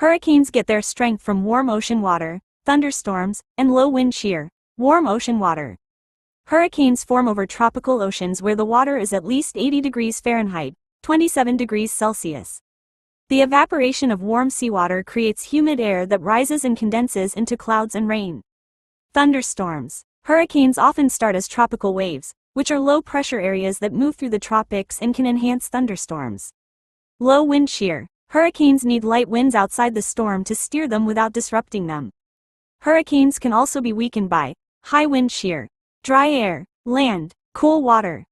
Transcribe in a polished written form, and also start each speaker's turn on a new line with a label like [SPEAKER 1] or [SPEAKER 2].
[SPEAKER 1] Hurricanes get their strength from warm ocean water, thunderstorms, and low wind shear. Warm ocean water. Hurricanes form over tropical oceans where the water is at least 80 degrees Fahrenheit, 27 degrees Celsius. The evaporation of warm seawater creates humid air that rises and condenses into clouds and rain. Thunderstorms. Hurricanes often start as tropical waves, which are low-pressure areas that move through the tropics and can enhance thunderstorms. Low wind shear. Hurricanes need light winds outside the storm to steer them without disrupting them. Hurricanes can also be weakened by high wind shear, dry air, land, cool water.